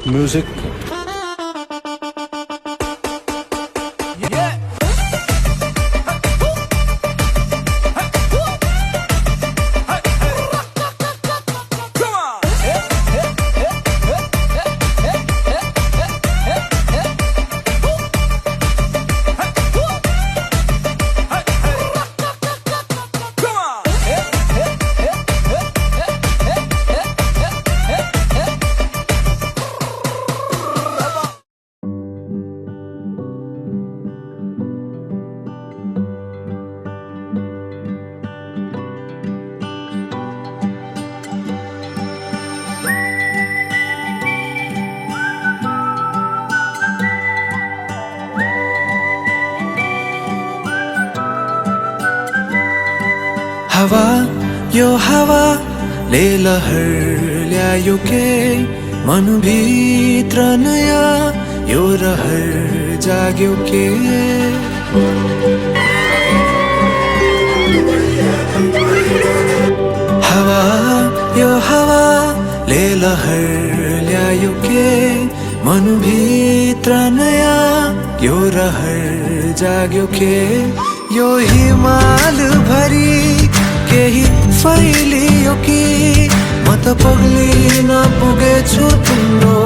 Music. हवा यो हवा ले लहर ल्यायो के मनभित्र नयाँ यो रहर जाग्यो के हवा यो हवा ले लहर ल्यायो के मनभित्र नयाँ यो रहर जाग्यो के यो हिमाल भरी केही फैलियो कि म त पग्लिन पुगेछु तिम्रो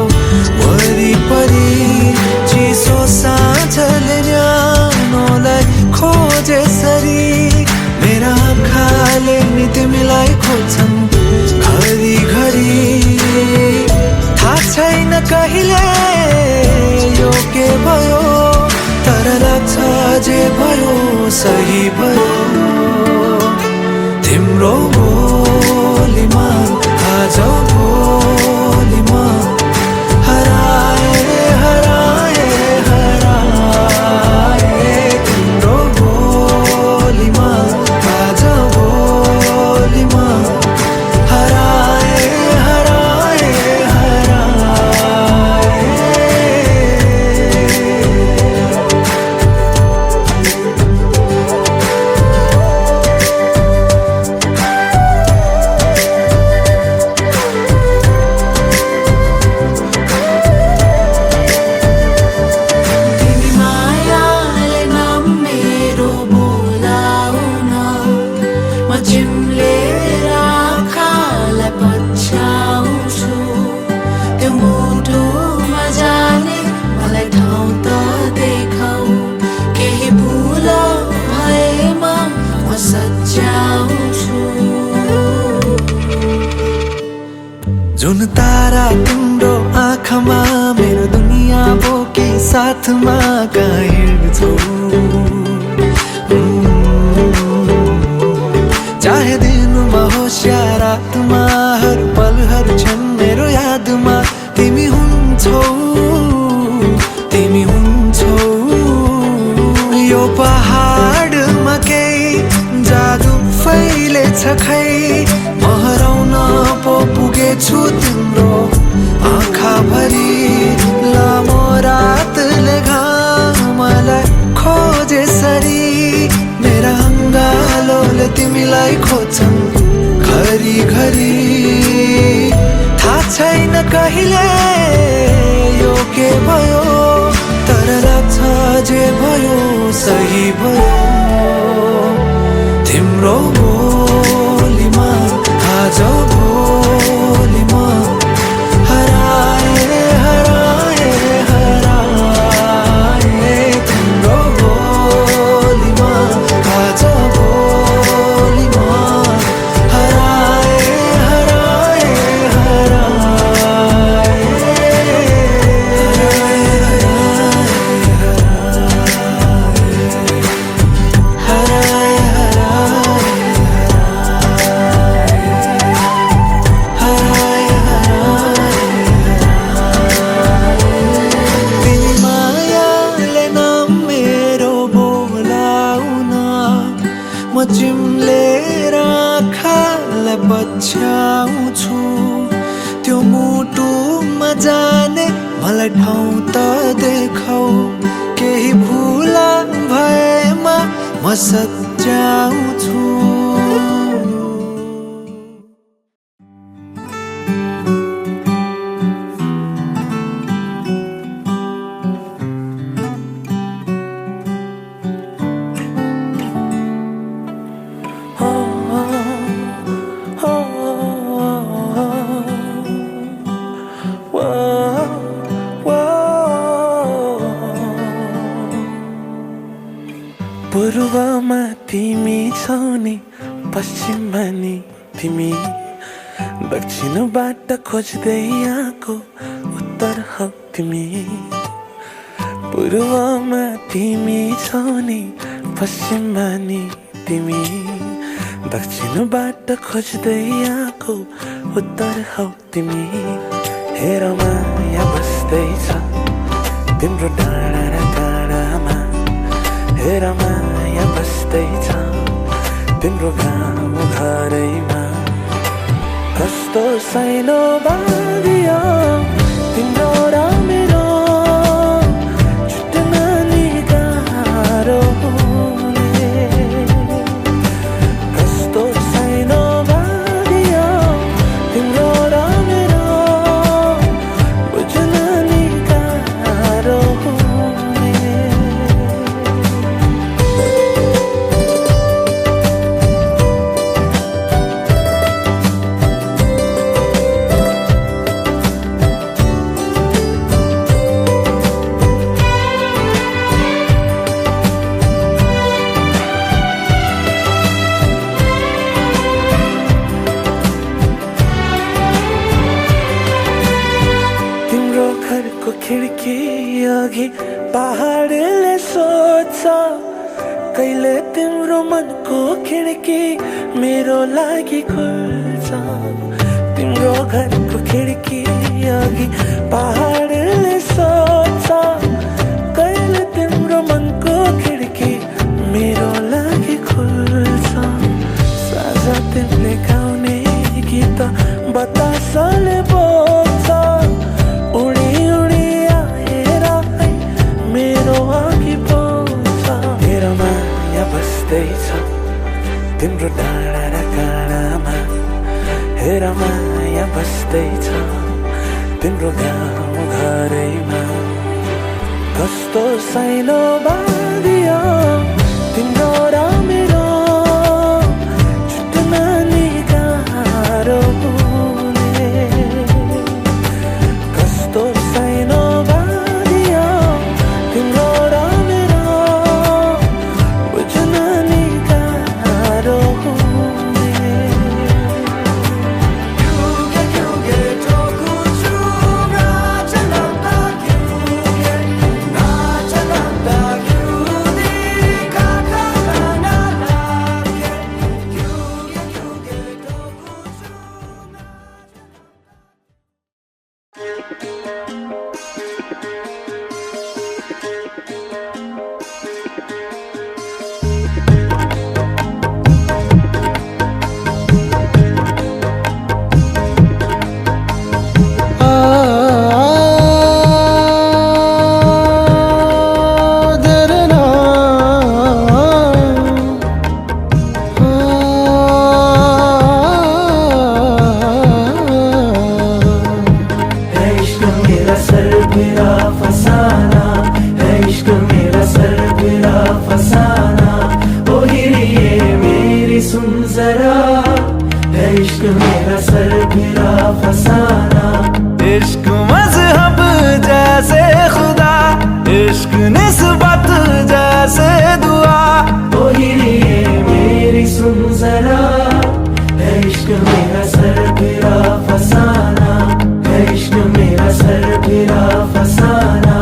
वरिपरि चिसो साँझले न्यानोलाई खोजेसरी मेरा आँखाले नि तिमीलाई खोज्छन् घरिघरि थाहा छैन कहिले यो के भयो तर लाग्छ जे भयो सही भयो तिम्रो बोलीमा आज बोलीमा हराए हराए हराए तिम्रो बोलीमा आज बोलीमा हराए हराए हराए जुन तारा तिम्रो आँखामा मेरो दुनिया बोकी साथमा कहाँ हिँड्छौ चाहे दिनमा होस् या रातमा हर पलहरू छन् मेरो यादमा तिमी हुन्छौ तिमी हुन्छौ यो पहाडमा केही जादु फैलेछ खै म हराउन पो पुगेछु तिम्रो आँखाभरि लामो रातले घामलाई खोजेसरी मेरा अङ्गालोले तिमीलाई खोज्छन् घरिघरि थाहा छैन कहिले यो के भयो तर लाग्छ जे भयो सही भयो तिम्रो बोलीमा आज बोलीमा हराए हराए हराए तिम्रो बोलीमा आज बोलीमा हराए हराए हराए चिम्लेर आँखालाई पछ्याउँछु त्यो मुटुमा जाने मलाई ठाउँ त देखाऊ केही भुल भएमा म सच्याउँछु पूर्वमा तिमी छौ नि, पश्चिममा नि तिमी, दक्षिणबाट खोज्दै आएको उत्तर हौ तिमी। पूर्वमा तिमी छौ नि, पश्चिममा नि तिमी, दक्षिणबाट खोज्दै आएको उत्तर हौ तिमी। हेर माया बस्दैछ तिम्रो डाँडा र काँडामा, हेर माया बस्दैछ तिम्रो गाउँ घरैमा। कस्तो सानो बाँधियो तिम्रो र मेरो, छुट्न नि गाह्रो हुने। कस्तो सानो बाँधियो तिम्रो र मेरो, बुझ्न नि गाह्रो हुने। खिड्की अघि पहाडले सोध्छ, कहिले तिम्रो मनको खिड्की मेरो लागि खुल्छ। तिम्रो घरको खिड्की अघि पहाडले सोध्छ, कहिले तिम्रो मनको खिड्की मेरो लागि खुल्छ। साझा तिमीले गाउने गीत बतासले बोल्छ, उडी उडी आएर मेरो अघि बोल्छ। मेरो माया बस्दैछ तिम्रो डाँडा र काँडामा, हेर माया बस्दैछ तिम्रो गाउँ घरैमा। कस्तो सानो बाँधियो तिम्रो र मेरो, छुट्न नि गाह्रो हुने। कस्तो सानो बाँधियो तिम्रो र मेरो, बुझ्न नि गाह्रो हुने। इश्क मजहब जैसे खुदा, इश्क निस्बत जैसे दुआ। ओ हिरिए मेरी सुन जरा, है इश्क मेरा सरफिरा फसाना, है इश्क मेरा सरफिरा फसाना।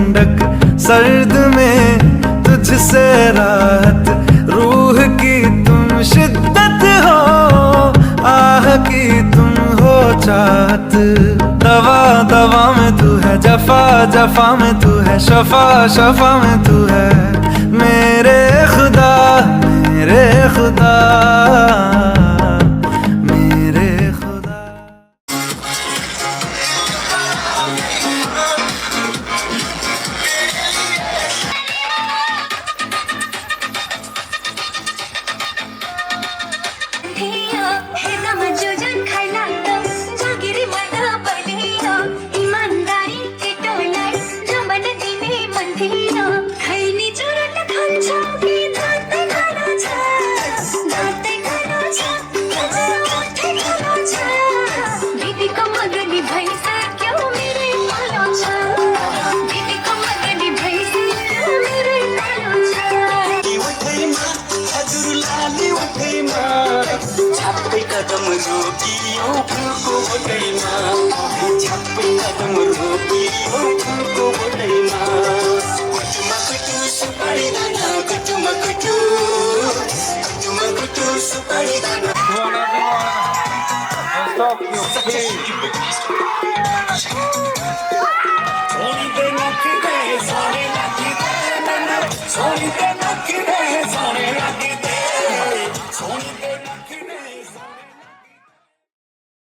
ठंडक सर्द में तुझसे राहत, रूह की तुम शिद्दत हो, आह की तुम हो चाहत। दवा दवा में तू है, जफा जफा में तू है, शफा शफा में तू है, मेरे खुदा मेरे खुदा मेरे खुदा। छापै कदम रोकियो फुलको बोटैमा, छापै कदम रोकियो फुलको बोटैमा। कुटुमा कुटु सुपारी दाना, कुटुमा कुटु, कुटुमा कुटु सुपारी दाना। Stop your feet.